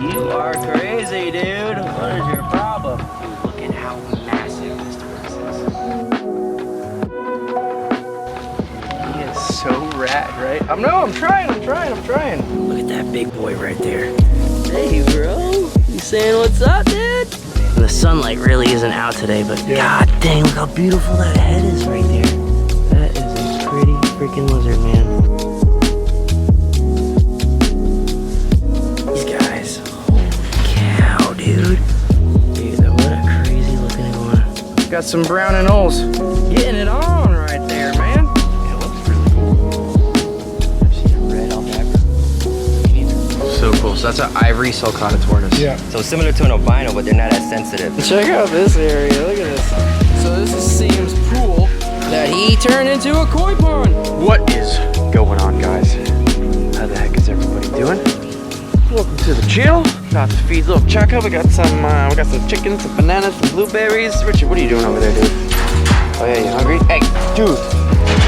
You are crazy, dude. What is your problem? Dude, look at how massive this tortoise is. He is so rad, right? I'm trying. Look at that big boy right there. Hey, bro. You saying what's up, dude? And the sunlight really isn't out today, but god dang, look how beautiful that head is right there. That is a pretty freaking lizard, man. These guys, holy cow, dude. Dude, what a crazy looking iguana. Got some brown and Ols. Getting it on right there, man. Yeah, it looks really cool. I've seen a red Aldabra. So cool. So that's an ivory sulcata tortoise. Yeah. So similar to an albino, but they're not as sensitive. Check out this area. Look at this. So this is Sam's pool that he turned into a koi pond. What is going on, guys? How the heck is everybody doing? Welcome to the channel. About to feed little Chaka. We got some chicken, some bananas, some blueberries. Richard, what are you doing over there, dude? Oh yeah, you hungry? Hey, dude,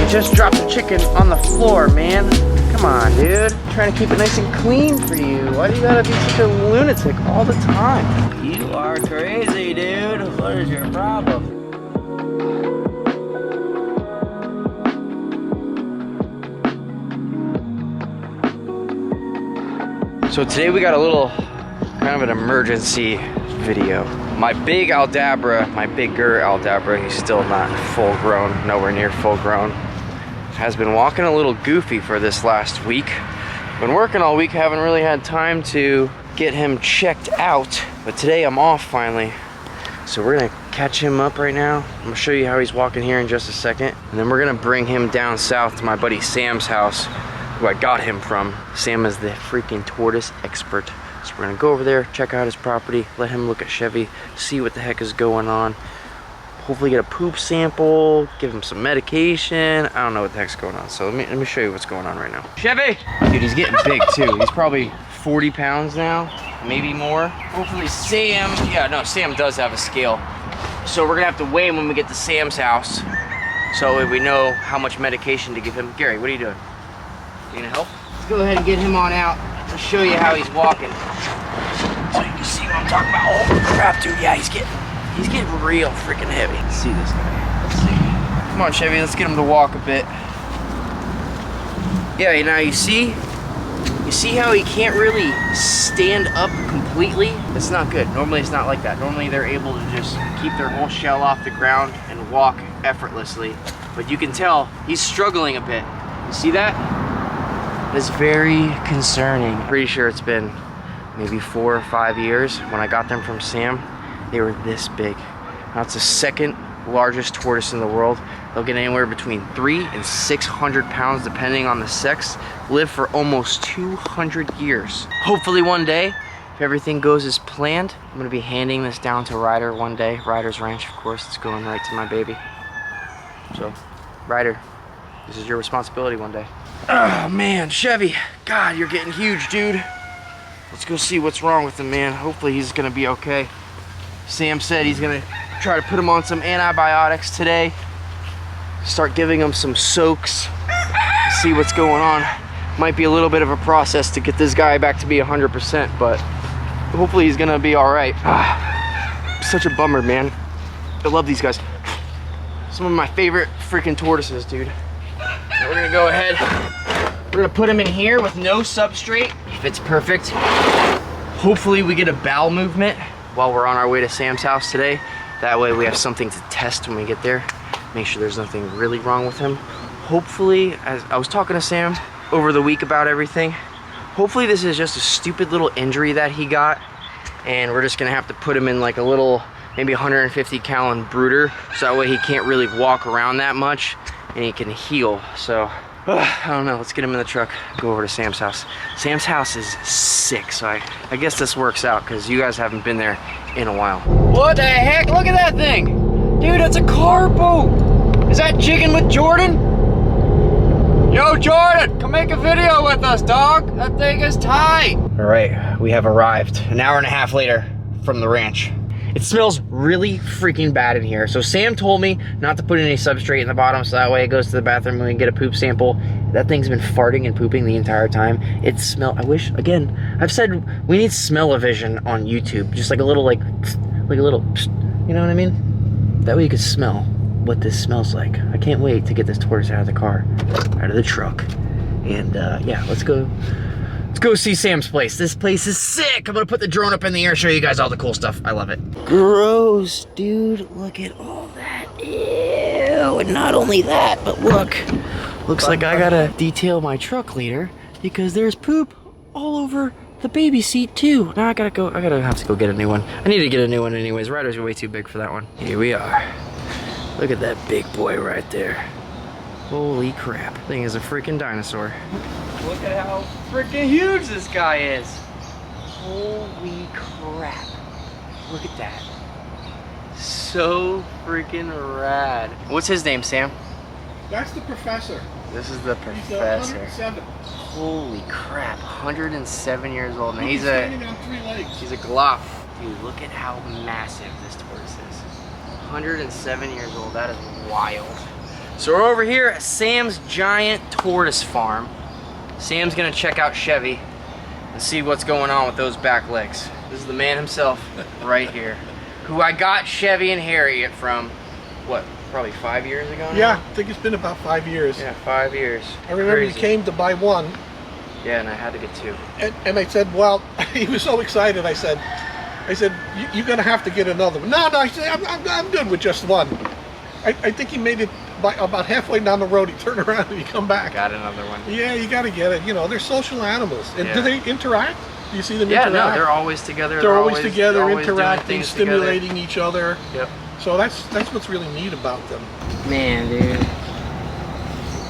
you just dropped the chicken on the floor, man. Come on, dude. I'm trying to keep it nice and clean for you. Why do you gotta be such a lunatic all the time? You are crazy, dude. What is your problem? So today we got a little kind of an emergency video. My big Aldabra, my bigger Aldabra, he's still not full grown, nowhere near full grown, has been walking a little goofy for this last week. Been working all week, haven't really had time to get him checked out, but today I'm off finally. So we're gonna catch him up right now. I'm gonna show you how he's walking here in just a second. And then we're gonna bring him down south to my buddy Sam's house, who I got him from. Sam is the freaking tortoise expert. So we're gonna go over there, check out his property, let him look at Chevy, see what the heck is going on. Hopefully get a poop sample, give him some medication. I don't know what the heck's going on. So let me show you what's going on right now. Chevy! Dude, he's getting big too. He's probably 40 pounds now, maybe more. Hopefully Sam does have a scale. So we're gonna have to weigh him when we get to Sam's house, so we know how much medication to give him. Gary, what are you doing? You gonna help? Let's go ahead and get him on out. I'll show you how he's walking, so you can see what I'm talking about. Oh crap, dude! Yeah, he's getting real freaking heavy. Let's see this guy. Let's see. Come on, Chevy. Let's get him to walk a bit. Yeah. Now you see how he can't really stand up completely. It's not good. Normally it's not like that. Normally they're able to just keep their whole shell off the ground and walk effortlessly. But you can tell he's struggling a bit. You see that? It's very concerning. Pretty sure it's been maybe 4 or 5 years. When I got them from Sam, they were this big. Now it's the second largest tortoise in the world. They'll get anywhere between 300 and 600 pounds depending on the sex. Live for almost 200 years. Hopefully one day, if everything goes as planned, I'm gonna be handing this down to Ryder one day. Ryder's ranch, of course, it's going right to my baby. So, Ryder, this is your responsibility one day. Oh man, Chevy, God, you're getting huge, dude. Let's go see what's wrong with him, man. Hopefully he's gonna be okay. Sam said he's gonna try to put him on some antibiotics today. Start giving him some soaks. See what's going on. Might be a little bit of a process to get this guy back to be 100%, but hopefully he's gonna be all right. Such a bummer, man. I love these guys. Some of my favorite freaking tortoises, dude. We're gonna go ahead. We're gonna put him in here with no substrate. Fits perfect. Hopefully we get a bowel movement while we're on our way to Sam's house today. That way we have something to test when we get there. Make sure there's nothing really wrong with him. Hopefully, as I was talking to Sam over the week about everything, hopefully this is just a stupid little injury that he got, and we're just gonna have to put him in like a little, maybe 150 gallon brooder, so that way he can't really walk around that much and he can heal. So I don't know, let's get him in the truck, go over to Sam's house. Sam's house is sick, so I guess this works out because you guys haven't been there in a while. What the heck? Look at that thing! Dude, that's a car boat! Is that jigging with Jordan? Yo, Jordan, come make a video with us, dog. That thing is tight. All right, we have arrived an hour and a half later from the ranch. It smells really freaking bad in here. So Sam told me not to put any substrate in the bottom so that way it goes to the bathroom and we can get a poop sample. That thing's been farting and pooping the entire time. It I wish, again, I've said we need smell-o-vision on YouTube. Just like a little, like a little, you know what I mean? That way you could smell what this smells like. I can't wait to get this tortoise out of the car, out of the truck. And yeah, let's go see Sam's place. This place is sick. I'm gonna put the drone up in the air, show you guys all the cool stuff. I love it. Gross, dude. Look at all that. Ew. And not only that, but look. Looks like I gotta detail my truck later because there's poop all over the baby seat too. Now I gotta have to go get a new one. I need to get a new one anyways. Ryder's way too big for that one. Here we are. Look at that big boy right there. Holy crap. Thing is a freaking dinosaur. Look at how freaking huge this guy is. Holy crap. Look at that. So freaking rad. What's his name, Sam? That's the professor. This is the professor. He's 107. Holy crap, 107 years old. Now He's standing on 3 legs. He's a Galapagos. Dude, look at how massive this tortoise is. 107 years old, that is wild. So we're over here at Sam's giant tortoise farm. Sam's gonna check out Chevy and see what's going on with those back legs. This is the man himself right here, who I got Chevy and Harriet from, what, probably 5 years ago now? Yeah, I think it's been about 5 years. Yeah, 5 years. I remember Crazy. he came to buy one. Yeah, and I had to get 2. And I said, well, he was so excited. I said, you're gonna have to get another one. No, I said, I'm good with just one. I think he made it by about halfway down the road. He turned around and he come back. Got another one. Yeah, you got to get it. You know, they're social animals. And Yeah. do they interact? Do you see them Yeah, interact? no, they're always together. They're always together, always doing interacting, things stimulating each other. Yep. So that's what's really neat about them. Man, dude.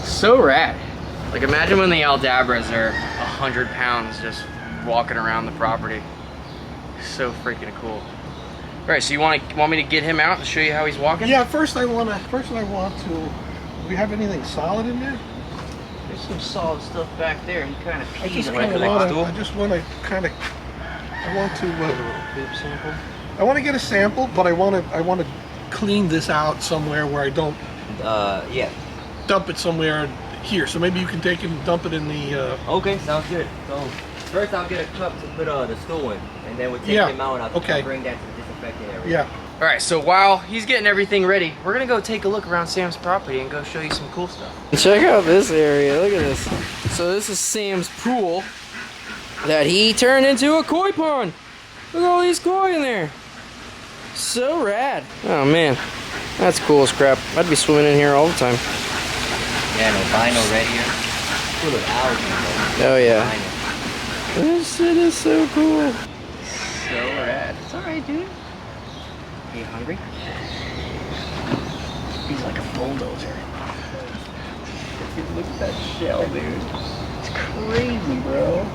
So rad. Like, imagine when the Aldabras are 100 pounds just walking around the property. So freaking cool. All right, so you want me to get him out and show you how he's walking? Yeah, first I want to. Do we have anything solid in there? There's some solid stuff back there. He kind of I peed just right want next to. I just want to kind of. I want to. poop sample. I want to get a sample, but I want to clean this out somewhere where I don't. Yeah. Dump it somewhere here. So maybe you can take it and dump it in the. Okay, sounds good. So first I'll get a cup to put the stool in, and then we'll take him out and I'll bring that to the disinfecting area. Yeah. All right, so while he's getting everything ready, we're gonna go take a look around Sam's property and go show you some cool stuff. Check out this area, look at this. So this is Sam's pool that he turned into a koi pond. Look at all these koi in there. So rad. Oh man, that's cool as crap. I'd be swimming in here all the time. Yeah, no vinyl right here. Full of algae. Oh yeah. Vinyl. This shit is so cool. So rad. It's alright, dude. Are you hungry? He's like a bulldozer. Look at that shell, dude. It's crazy, bro.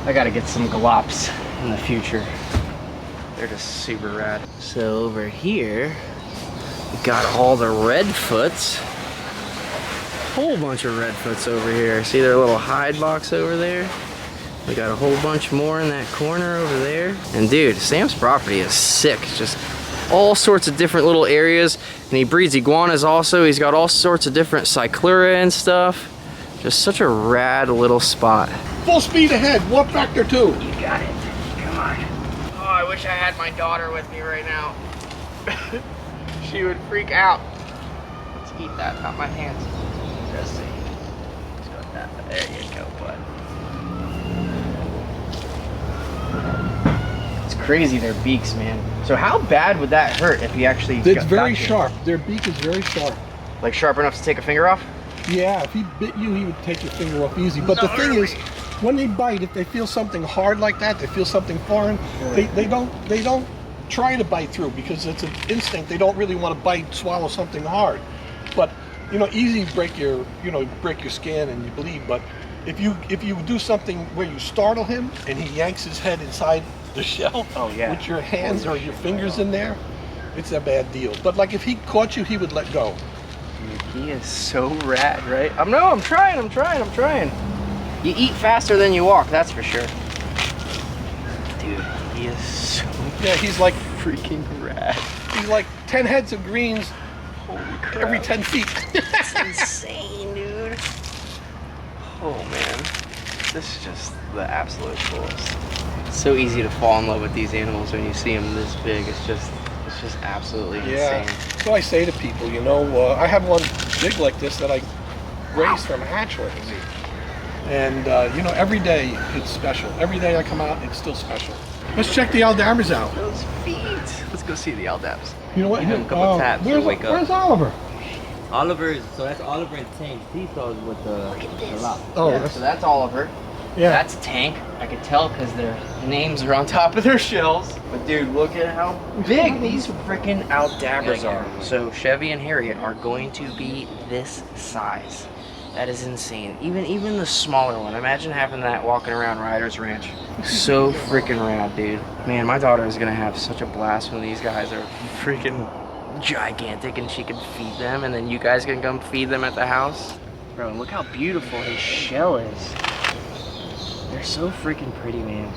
I gotta get some Galops in the future. They're just super rad. So over here, we got all the redfoots. Whole bunch of redfoots over here. See their little hide box over there? We got a whole bunch more in that corner over there. And dude, Sam's property is sick. Just all sorts of different little areas. And he breeds iguanas also. He's got all sorts of different cyclura and stuff. Just such a rad little spot. Full speed ahead. Walk back there too. You got it. Come on. Oh, I wish I had my daughter with me right now. She would freak out. Let's eat that, not my hands. Let's see. Let's go with that. There you go, bud. It's crazy, their beaks, man. So how bad would that hurt if he actually It's very sharp. Their beak is very sharp. Like sharp enough to take a finger off? Yeah, if he bit you, he would take your finger off easy. But the thing is, when they bite, if they feel something hard like that, they feel something foreign, they don't try to bite through because it's an instinct. They don't really want to bite, swallow something hard. But you know, easy break your skin and you bleed. But if you do something where you startle him and he yanks his head inside the shell with your hands or your fingers in there, it's a bad deal. But like if he caught you, he would let go. Dude, he is so rad, right? I'm trying. You eat faster than you walk, that's for sure. Dude, he is so... Yeah, he's like freaking rad. He's like 10 heads of greens Holy crap. every 10 feet. That's insane, dude. Oh man, this is just the absolute coolest. It's so easy to fall in love with these animals when you see them this big. It's just absolutely insane. So I say to people, you know, I have one big like this that I raised from hatchlings. And, you know, every day it's special. Every day I come out, it's still special. Let's check the Aldabras out. Those feet. Let's go see the Aldabras. You know what? Give him a couple taps to wake up. Where's Oliver? Oliver's, so that's Oliver and Tank. He saw with the lock. Oh, yeah, so that's Oliver. yeah. That's Tank. I could tell because their names are on top of their shells. But dude, look at how big these freaking Aldabras are. So Chevy and Harriet are going to be this size. That is insane. Even the smaller one. Imagine having that walking around Ryder's Ranch. So freaking rad, dude. Man, my daughter is gonna have such a blast when these guys are freaking gigantic and she can feed them, and then you guys can come feed them at the house. Bro, look how beautiful his shell is. They're so freaking pretty, man.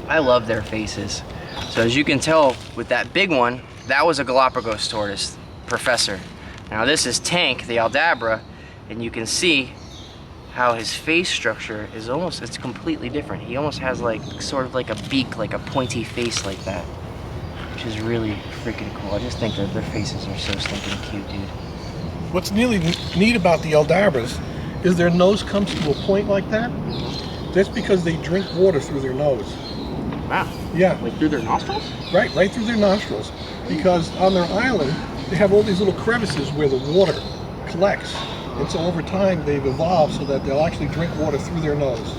I love their faces. So as you can tell with that big one, that was a Galapagos tortoise, Professor. Now this is Tank, the Aldabra, and you can see how his face structure is it's completely different. He almost has like sort of like a beak, like a pointy face like that, which is really freaking cool. I just think that their faces are so stinking cute, dude. What's really neat about the Aldabras is their nose comes to a point like that. That's because they drink water through their nose. Wow. Yeah. Like through their nostrils? Right through their nostrils. Because on their island, they have all these little crevices where the water collects. And so over time, they've evolved so that they'll actually drink water through their nose.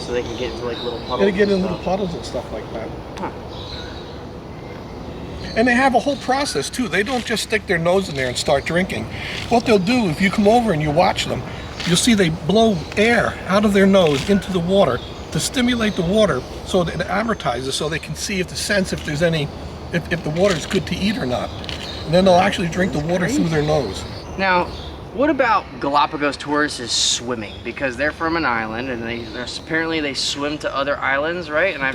So they can get into like little puddles. They get in little puddles and stuff like that. Huh. And they have a whole process too. They don't just stick their nose in there and start drinking. What they'll do, if you come over and you watch them, you'll see they blow air out of their nose into the water to stimulate the water so that it amortizes, so they can see if there's any, if the water is good to eat or not. And then they'll actually drink the water through their nose. Now, what about Galapagos tortoises swimming? Because they're from an island, and apparently they swim to other islands, right? And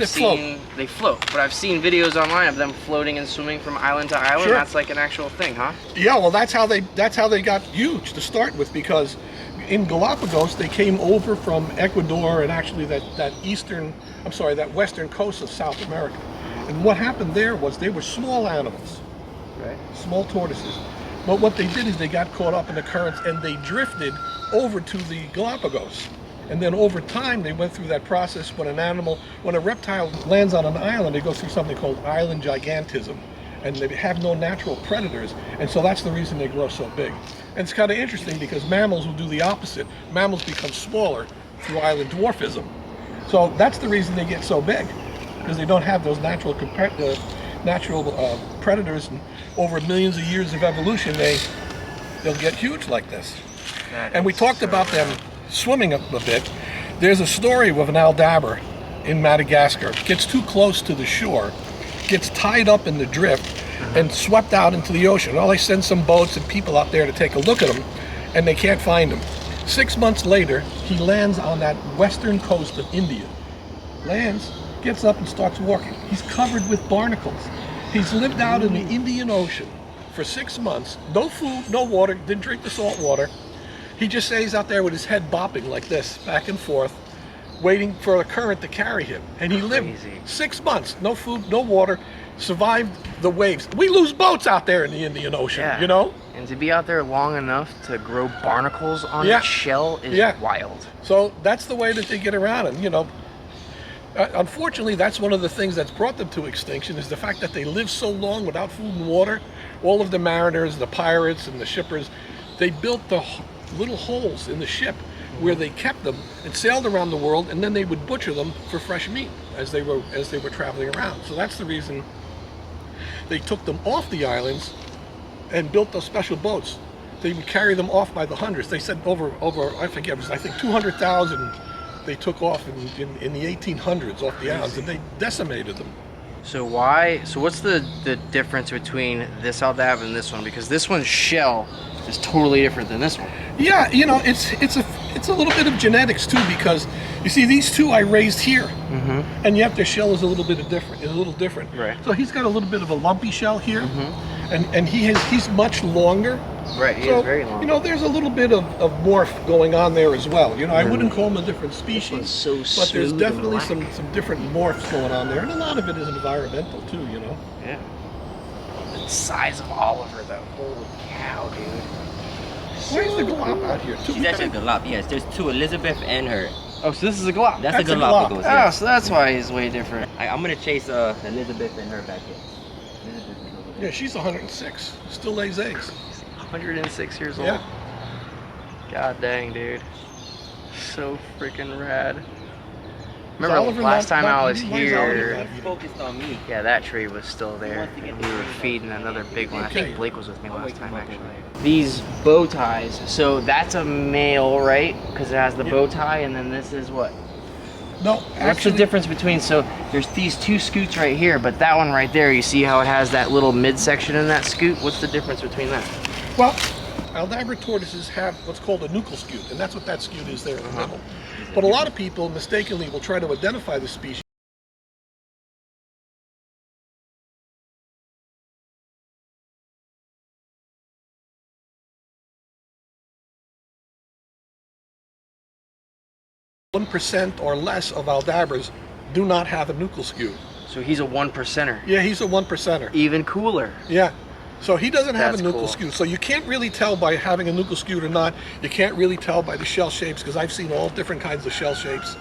they float. But I've seen videos online of them floating and swimming from island to island. Sure. That's like an actual thing, huh? Yeah, well, that's how they got huge to start with, because in Galapagos they came over from Ecuador and actually that western coast of South America. And what happened there was they were small animals, Right. small tortoises. But what they did is they got caught up in the currents and they drifted over to the Galapagos. And then over time they went through that process. When a reptile lands on an island, they go through something called island gigantism. And they have no natural predators. And so that's the reason they grow so big. And it's kind of interesting because mammals will do the opposite. Mammals become smaller through island dwarfism. So that's the reason they get so big, because they don't have those natural predators, and over millions of years of evolution, they'll get huge like this. And we talked about them swimming a bit. There's a story of an Aldabra in Madagascar. Gets too close to the shore, gets tied up in the drift, and swept out into the ocean. Well, they send some boats and people out there to take a look at him, and they can't find him. 6 months later, he lands on that western coast of India. Lands, gets up and starts walking. He's covered with barnacles. He's lived out in the Indian Ocean for 6 months. No food, no water, didn't drink the salt water. He just stays out there with his head bopping like this, back and forth, waiting for a current to carry him. And he lived 6 months, no food, no water, survived the waves. We lose boats out there in the Indian Ocean, you know? And to be out there long enough to grow barnacles on its shell is wild. So that's the way that they get around. And, you know, unfortunately, that's one of the things that's brought them to extinction, is the fact that they live so long without food and water. All of the mariners, the pirates, and the shippers, they built the little holes in the ship where they kept them and sailed around the world, and then they would butcher them for fresh meat as they were traveling around. So that's the reason they took them off the islands and built those special boats. They would carry them off by the hundreds. They said over I forget, it was I think 200,000 they took off in the 1800s off the islands, and they decimated them. So what's the difference between this Aldabra and this one? Because this one's shell is totally different than this one. Yeah, you know, it's It's a little bit of genetics too, because you see these two I raised here, and yet their shell is a little bit different. It's a little different. Right. So he's got a little bit of a lumpy shell here, and he's much longer. Right. He So is very long. you know, there's a little bit of morph going on there as well. You know, I wouldn't call them a different This species, one's so but there's smooth definitely and some different morphs going on there, and a lot of it is environmental too. You know. Yeah. The size of Oliver, though. Holy cow, dude. Where's the glop out here too? She's actually a Galap, yes. There's two, Elizabeth and her. Oh, so this is a Galap. That's a That's a Galapagos, Galap. Oh, yes. so that's why he's way different. I'm gonna chase Elizabeth and her back in. Elizabeth is over there. Yeah, she's 106. Still lays eggs. 106 years old. Yeah. God dang, dude. So freaking rad. Is Remember Oliver last not- time I not was eating? Why is Oliver here? not He's focused on me. Yeah, that tree was still there. wants to get And we were feeding another big one. I Okay. think Blake was with me I'll last wake time, him up actually. over These bow ties. So that's a male, right? Because it has the Yeah. bow tie, and then this is what? No, What's actually, the difference between, so there's these two scoots right here, but that one right there, you see how it has that little midsection in that scoot? What's the difference between that? well, Aldabra tortoises have what's called a nuchal scute, and that's what that scute is there in the middle. But a lot of people mistakenly will try to identify the species. One 1% or less of Aldabras do not have a nuchal scute. So he's a 1%er. Yeah, he's a 1%er. Even cooler. Yeah. So he doesn't have That's a nuchal cool. scute. So you can't really tell by having a nuchal scute or not. You can't really tell by the shell shapes, because I've seen all different kinds of shell shapes.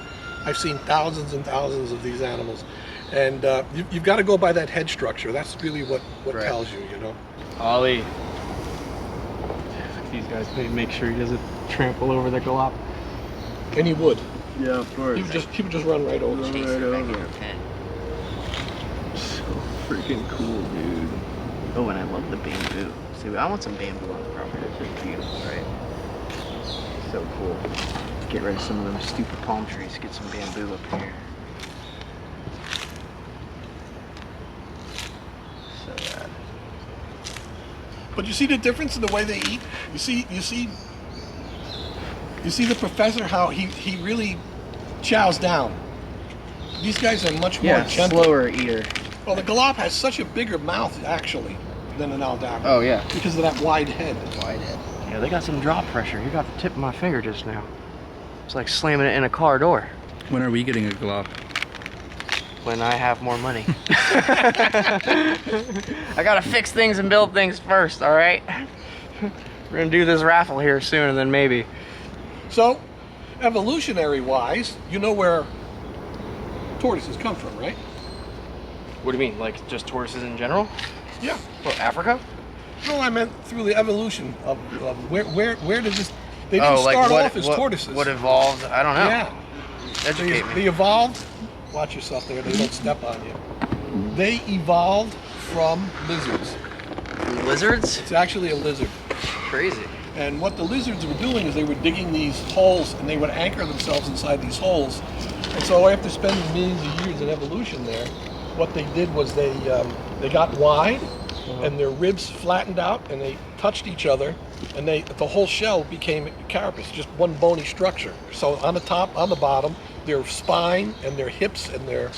I've seen thousands and thousands of these animals. And you've got to go by that head structure. That's really what Right. tells you, you know. Ollie. These guys make sure he doesn't trample over the Galap. And he would. Yeah, of course. He would just run right over. Chase her back in her pen. So freaking cool, dude. Oh, and I love the bamboo. See, I want some bamboo on the property. It's just beautiful, right? So cool. Get rid of some of them stupid palm trees. Get some bamboo up here. So rad. But you see the difference in the way they eat? You see the professor, how he really chows down. These guys are much more gentle. slower eater. Well, the Galap has such a bigger mouth, actually, than an Aldabra. Oh, yeah. Because of that wide head. Wide head. Yeah, they got some drop pressure. You got the tip of my finger just now. It's like slamming it in a car door. When are we getting a Galap? When I have more money. I gotta fix things and build things first, all right? We're gonna do this raffle here soon, and then maybe. So, evolutionary-wise, you know where tortoises come from, right? What do you mean, like just tortoises in general? Yeah. What, Africa? No, I meant through the evolution of where does this... They didn't start off as tortoises. What evolved? I don't know. Yeah. Educate me. They evolved... Watch yourself there, they don't step on you. They evolved from lizards. Lizards? It's actually a lizard. Crazy. And what the lizards were doing is they were digging these holes, and they would anchor themselves inside these holes. And so after spending millions of years in evolution there, what they did was they got wide, and their ribs flattened out, and they touched each other, and the whole shell became a carapace, just one bony structure. So on the top, on the bottom, their spine and their hips and their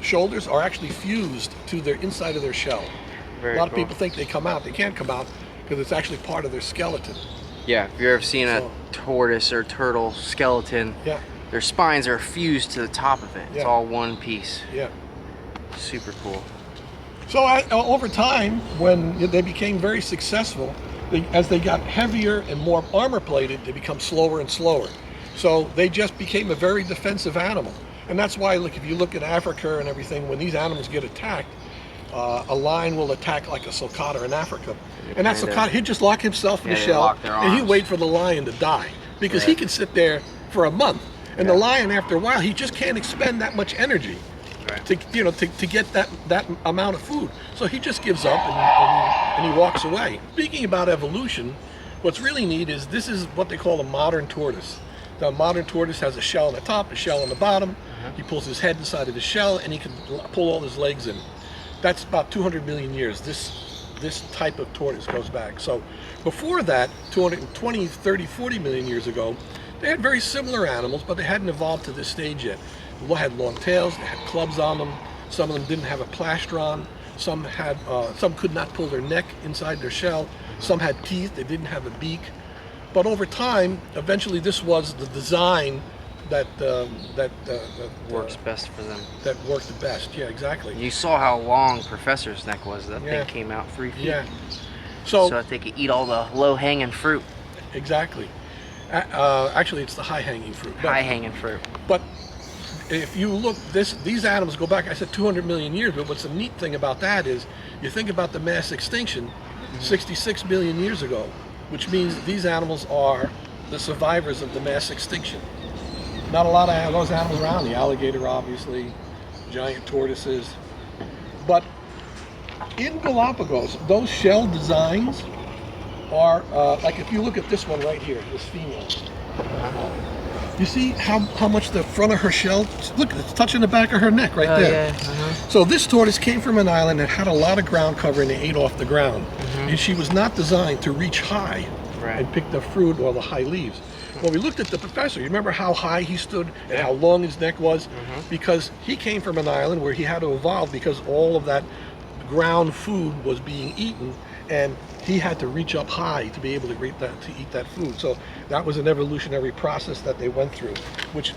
shoulders are actually fused to their inside of their shell. Very A lot of cool. people think they come out. They can't come out because it's actually part of their skeleton. Yeah, if you've ever seen a So- tortoise or turtle skeleton, Yeah, their spines are fused to the top of it. It's Yeah. all one piece. yeah. Super cool. So over time, when they became very successful, as they got heavier and more armor plated, they become slower and slower. So they just became a very defensive animal. And that's why, look, if you look at Africa and everything, when these animals get attacked, a lion will attack like a sulcata in Africa. And that Kinda. sulcata, he'd just lock himself in Yeah, the they shell, lock their and he'd arms. wait for the lion to die. Because he Right. could sit there for a month. And the lion, after a while, he just can't expend that much energy Right. to get that amount of food. So he just gives up and he walks away. Speaking about evolution, what's really neat is this is what they call a modern tortoise. The modern tortoise has a shell on the top, a shell on the bottom. He pulls his head inside of the shell, and he can pull all his legs in. That's about 200 million years. This type of tortoise goes back. So before that, 220, 30, 40 million years ago, They had very similar animals, but they hadn't evolved to this stage yet. They had long tails, they had clubs on them. Some of them didn't have a plastron. Some had, some could not pull their neck inside their shell. Some had teeth, they didn't have a beak. But over time, eventually this was the design that works best for them. That worked the best, yeah, exactly. You saw how long Professor's neck was. That thing came out 3 feet. Yeah. So that they could eat all the low-hanging fruit. Exactly. Actually, it's the high-hanging fruit. High-hanging fruit. But if you look, these animals go back, I said 200 million years, but what's the neat thing about that is, you think about the mass extinction 66 million years ago, which means these animals are the survivors of the mass extinction. Not a lot of those animals around, the alligator obviously, giant tortoises. But in Galapagos, those shell designs are, like if you look at this one right here, this female. You see how much the front of her shell, look, it's touching the back of her neck right there. Yeah. So this tortoise came from an island that had a lot of ground cover and they ate off the ground. And she was not designed to reach high and pick the fruit or the high leaves. Well, we looked at the professor. You remember how high he stood and how long his neck was? Because he came from an island where he had to evolve because all of that ground food was being eaten, and he had to reach up high to be able to eat that food. So that was an evolutionary process that they went through, which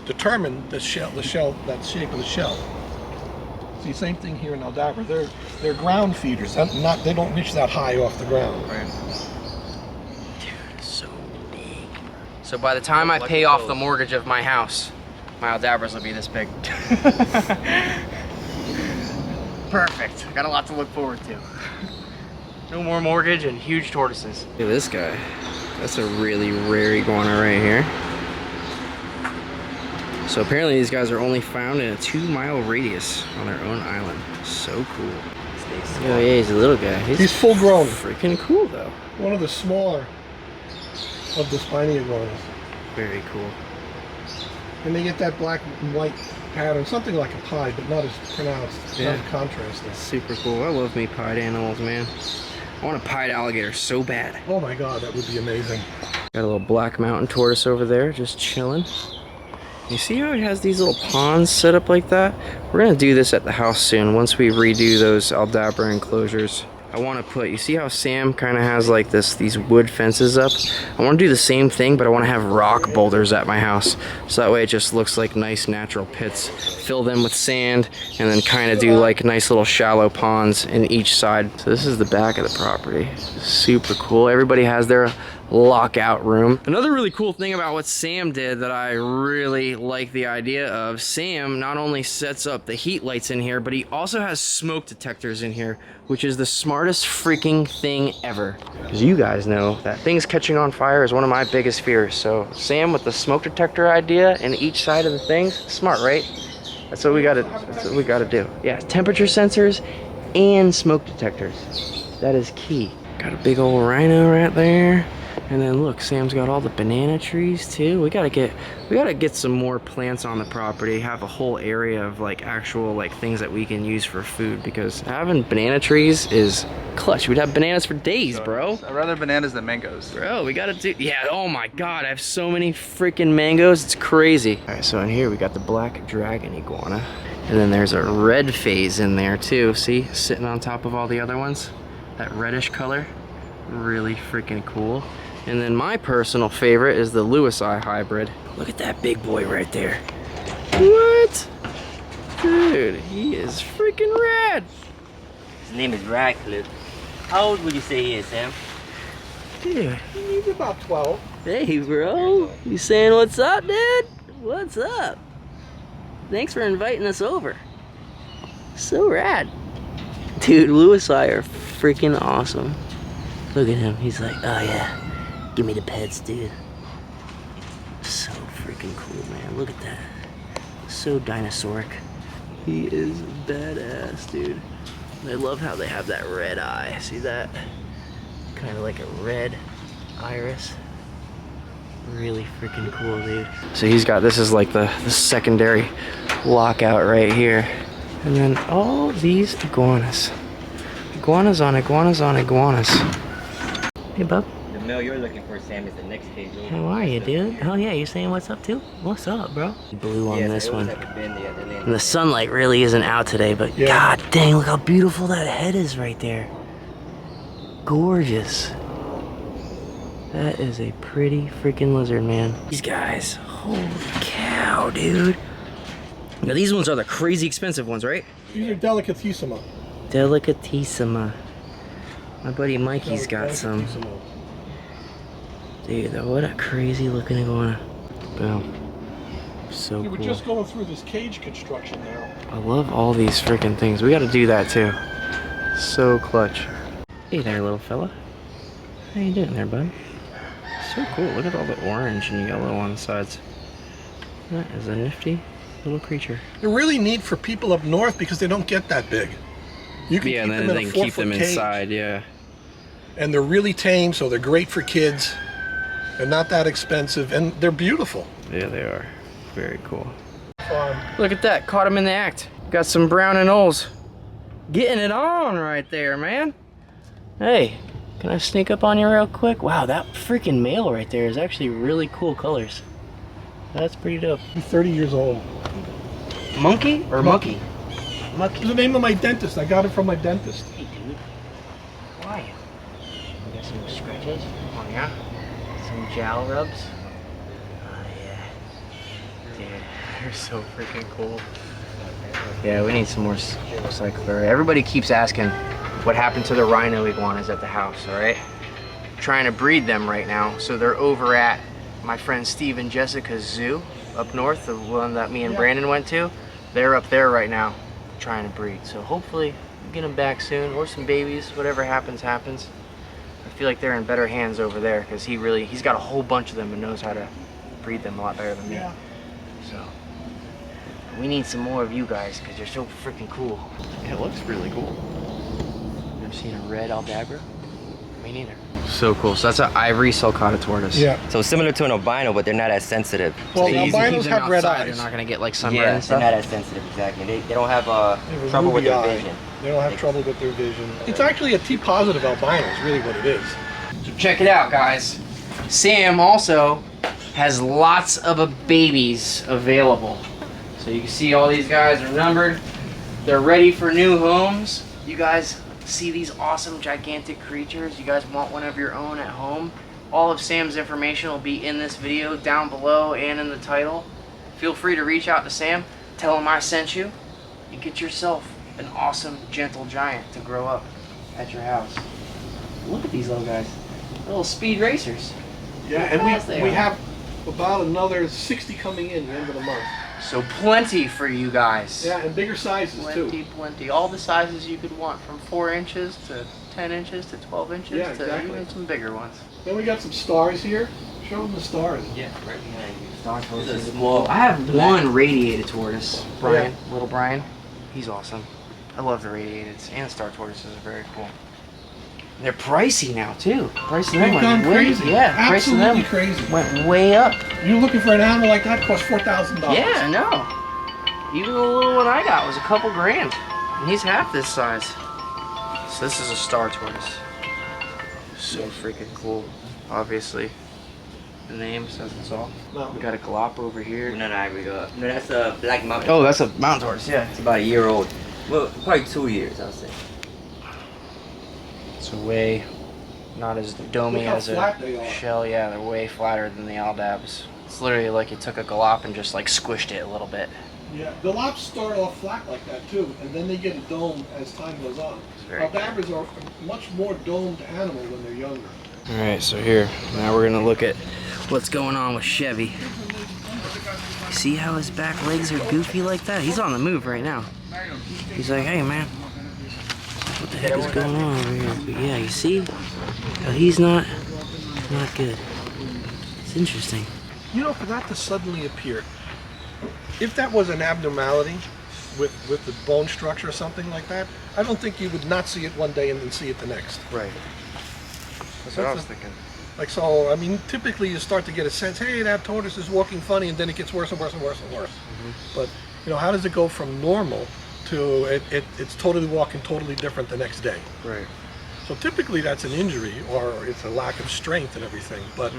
determined the shell, that shape of the shell. See, same thing here in Aldabra. They're ground feeders. They don't reach that high off the ground. Right. Dude, so big. So by the time I pay off the mortgage of my house, my Aldabras will be this big. Perfect. Got a lot to look forward to. No more mortgage and huge tortoises. Look at this guy. That's a really rare iguana right here. So apparently these guys are only found in a 2-mile radius on their own island. So cool. Oh yeah, he's a little guy. He's full grown. Freaking cool though. One of the smaller of the spiny iguanas. Very cool. And they get that black and white pattern, something like a pied, but not as pronounced. Not as contrasting. Super cool. I love me pied animals, man. I want a pied alligator so bad. Oh my god, that would be amazing. Got a little black mountain tortoise over there, just chilling. You see how it has these little ponds set up like that? We're gonna do this at the house soon once we redo those Aldabra enclosures. I want to put, you see how Sam kind of has like these wood fences up? I want to do the same thing, but I want to have rock boulders at my house. So that way it just looks like nice natural pits. Fill them with sand and then kind of do like nice little shallow ponds in each side. So this is the back of the property. Super cool. Everybody has their lockout room. Another really cool thing about what Sam did that I really like the idea of, Sam not only sets up the heat lights in here, but he also has smoke detectors in here, which is the smartest freaking thing ever. Because you guys know that things catching on fire is one of my biggest fears. So Sam with the smoke detector idea in each side of the things, smart, right? That's what we gotta do. Yeah, temperature sensors and smoke detectors. That is key. Got a big old rhino right there. And then look, Sam's got all the banana trees too. We gotta get some more plants on the property, have a whole area of like actual like things that we can use for food, because having banana trees is clutch. We'd have bananas for days, bro. I'd rather bananas than mangoes. Bro, we gotta do, yeah, oh my god, I have so many freaking mangoes, it's crazy. All right, so in here we got the black dragon iguana. And then there's a red phase in there too, see? Sitting on top of all the other ones. That reddish color, really freaking cool. And then my personal favorite is the Lewis Eye hybrid. Look at that big boy right there. What? Dude, he is freaking rad. His name is Radcliffe. How old would you say he is, Sam? Dude. He's about 12. Hey, bro. You saying what's up, dude? What's up? Thanks for inviting us over. So rad. Dude, Lewis Eye are freaking awesome. Look at him. He's like, oh yeah. Give me the pets, dude. So freaking cool, man. Look at that. So dinosauric. He is badass, dude. I love how they have that red eye. See that? Kind of like a red iris. Really freaking cool, dude. So he's got, this is like the secondary lockout right here. And then all these iguanas. Iguanas on iguanas on iguanas. Hey, bub. male you're looking for, Sam, is the next cage over. How are you, dude? Oh yeah, you're saying what's up too? What's up, bro? Blue on this one. And the sunlight really isn't out today, but god dang, look how beautiful that head is right there. Gorgeous. That is a pretty freaking lizard, man. These guys, holy cow, dude. Now these ones are the crazy expensive ones, right? These are delicatissima. Delicatissima. My buddy Mikey's got some. Dude, what a crazy looking iguana. Boom. So We cool. were just going through this cage construction now. I love all these freaking things. We gotta do that too. So clutch. Hey there, little fella. How you doing there, bud? So cool. Look at all the orange and yellow on the sides. That is a nifty little creature. They're really neat for people up north because they don't get that big. You can Yeah, keep and then them they in a can keep 4-foot them cage. inside, yeah. And they're really tame, so they're great for kids. They're not that expensive, and they're beautiful. Yeah, they are. Very cool. Farm. Look at that, caught him in the act. Got some brown and O's. Getting it on right there, man. Hey, can I sneak up on you real quick? Wow, that freaking male right there is actually really cool colors. That's pretty dope. He's 30 years old. Monkey or monkey? It's the name of my dentist. I got it from my dentist. Hey, dude. How are you? We got some scratches. Oh, yeah? Some jowl rubs. Oh, yeah. Dude, They're so freaking cool. yeah, we need some more cycler. Everybody keeps asking what happened to the rhino iguanas at the house, all right? Trying to breed them right now. So they're over at my friend Steve and Jessica's zoo up north, the one that me and Brandon went to. They're up there right now trying to breed. So hopefully we'll get them back soon, or some babies. Whatever happens, happens. I feel like they're in better hands over there because he's got a whole bunch of them and knows how to breed them a lot better than me. Yeah. So we need some more of you guys because you're so freaking cool. It looks really cool. Never seen a red Aldabra? Me neither. So cool. So that's an ivory sulcata tortoise. Yeah. So similar to an albino, but they're not as sensitive. Well, So easy to keep albinos them have red outside. eyes. They're not gonna get like sunburn Yeah, and they're stuff. not as sensitive, exactly. They don't have They have a trouble with ruby their eye. vision. They don't have trouble with their vision. It's actually a T-positive albino is really what it is. So check it out, guys. Sam also has lots of babies available. So you can see all these guys are numbered. They're ready for new homes. You guys see these awesome gigantic creatures? You guys want one of your own at home? All of Sam's information will be in this video down below and in the title. Feel free to reach out to Sam, tell him I sent you, and get yourself an awesome gentle giant to grow up at your house. Look at these little guys. Little speed racers. Yeah, How fast and they we are. have about another 60 coming in the end of the month. So plenty for you guys. Yeah, and bigger sizes Plenty, too. plenty. All the sizes you could want, from 4 inches to 10 inches to 12 inches Yeah, to exactly. even some bigger ones. Then we got some stars here. Show them the stars. Yeah, right behind you. Star This is tortoise. small. I have one radiated tortoise, Brian, little Brian. He's awesome. I love the radiateds, and star tortoises are very cool. They're pricey now too. Price of them They've went gone way, crazy. yeah, price of Absolutely them crazy. went way up. You're looking for an animal like that, costs $4,000. Yeah, I know. Even the little one I got was a couple grand, and he's half this size. So this is a star tortoise. So freaking cool. Obviously, the name says it's all. No. We got a Galap over here. No, that's a black mountain. Oh, that's a mountain tortoise. Yeah. It's about a year old. Well, probably 2 years, I'll say. It's way not as Look domey how as flat a they are. shell. Yeah, they're way flatter than the Aldabs. It's literally like you took a Galap and just like squished it a little bit. Yeah, the lops start off flat like that too, and then they get a dome as time goes on. very Aldabras are a much more domed animal when they're younger. All right, so here, now we're gonna look at what's going on with Chevy. See how his back legs are goofy like that? He's on the move right now. He's like, hey man, what the heck is going on over here? But yeah, you see how he's not good. It's interesting. You know, for that to suddenly appear, if that was an abnormality with the bone structure or something like that, I don't think you would not see it one day and then see it the next. Right. That's what I was thinking. Like, so, I mean, typically you start to get a sense, hey, that tortoise is walking funny, and then it gets worse and worse and worse and worse. But, you know, how does it go from normal to it's totally walking totally different the next day? Right. So typically that's an injury or it's a lack of strength and everything, but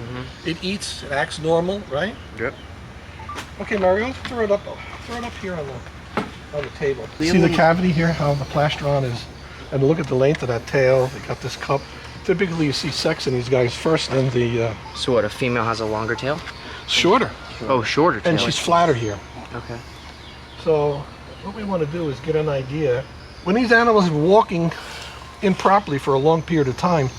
it eats, it acts normal, right? Yep. Okay, Mario, throw it up here on the table. See the cavity here, how the plastron is, and look at the length of that tail. They got this cup. Typically you see sex in these guys first, then the... So what, a female has a longer tail? Shorter. Oh, shorter tail. And she's flatter here. Okay. So what we want to do is get an idea. When these animals are walking improperly for a long period of time,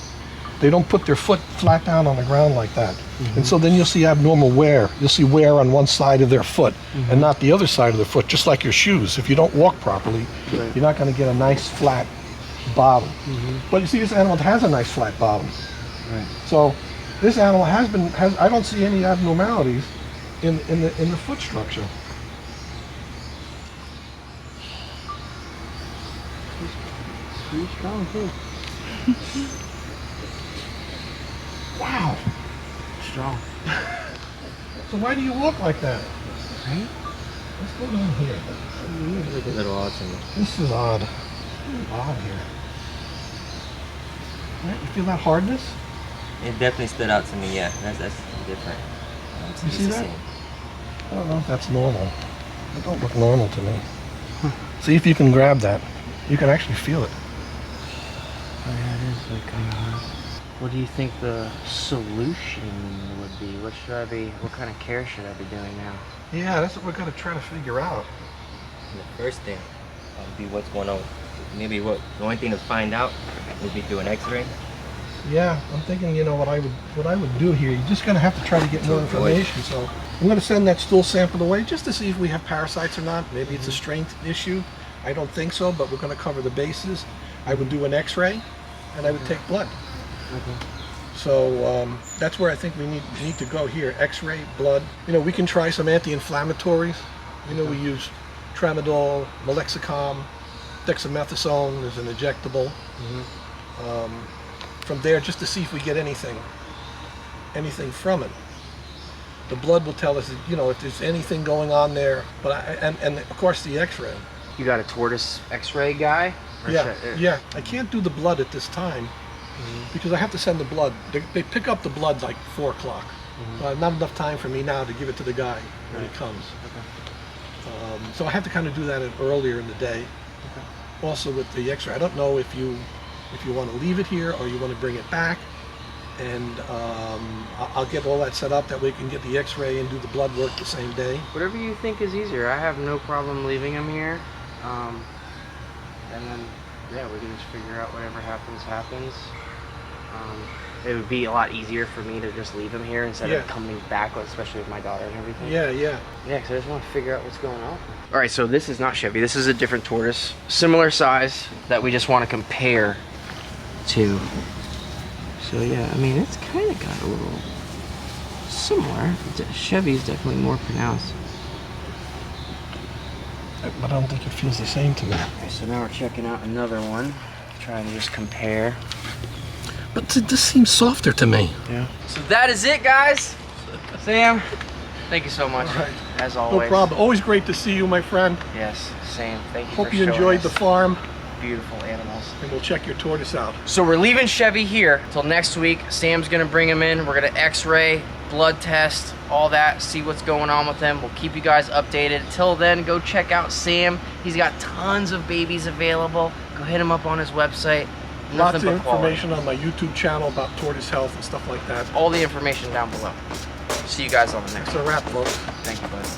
they don't put their foot flat down on the ground like that. And so then you'll see abnormal wear. You'll see wear on one side of their foot and not the other side of their foot, just like your shoes. If you don't walk properly, you're not going to get a nice flat bottom. But you see, this animal has a nice flat bottom. Right. So this animal has I don't see any abnormalities in the foot structure. Pretty strong too. Wow. Strong. So why do you walk like that? Right? What's going on here? It's like a little odd to me. This is odd. Odd here. Right? You feel that hardness? It definitely stood out to me, yeah. That's different. You see that? I don't know if that's normal. It don't look normal to me. See if you can grab that. You can actually feel it. Oh yeah, it is like what do you think the solution would be? What kind of care should I be doing now? Yeah, that's what we're going to try to figure out. And the first thing would be what's going on. Maybe the only thing to find out would be through an x-ray. Yeah, I'm thinking, you know, what I would do here, you're just going to have to try to get more information. So I'm going to send that stool sample away just to see if we have parasites or not. Maybe it's a strength issue. I don't think so, but we're going to cover the bases. I would do an x-ray and I would take blood. So that's where I think we need to go here. X-ray, blood. You know, we can try some anti-inflammatories. You know, we use tramadol, Melexicam, dexamethasone is an injectable. From there, just to see if we get anything from it. The blood will tell us, you know, if there's anything going on there. But and of course the X-ray. You got a tortoise X-ray guy? Yeah. I can't do the blood at this time because I have to send the blood. They pick up the blood like 4 o'clock. Not enough time for me now to give it to the guy when he comes. So I have to kind of do that earlier in the day. Also with the X-ray, I don't know if you want to leave it here or you want to bring it back, and I'll get all that set up that we can get the X-ray and do the blood work the same day. Whatever you think is easier. I have no problem leaving him here, and then yeah, we can just figure out whatever happens. It would be a lot easier for me to just leave him here instead of coming back, especially with my daughter and everything. Yeah, because I just want to figure out what's going on. All right, so this is not Chevy. This is a different tortoise, similar size, that we just want to compare to. So yeah, I mean, it's kind of got a little similar. Chevy's definitely more pronounced. but I don't think it feels the same to me. Okay, so now we're checking out another one, trying to just compare. But this seems softer to me. Yeah. So that is it, guys. Sam, thank you so much, as always. No problem. Always great to see you, my friend. Yes, same. Thank you. Hope you enjoyed the farm. Beautiful animals. And we'll check your tortoise out. So we're leaving Chevy here till next week. Sam's gonna bring him in. We're gonna x-ray, blood test, all that, see what's going on with him. We'll keep you guys updated. Till then, go check out Sam. He's got tons of babies available. Go hit him up on his website. Lots of information on my YouTube channel about tortoise health and stuff like that. All the information down below. See you guys on the next one. It's a wrap, folks. Thank you, buddy.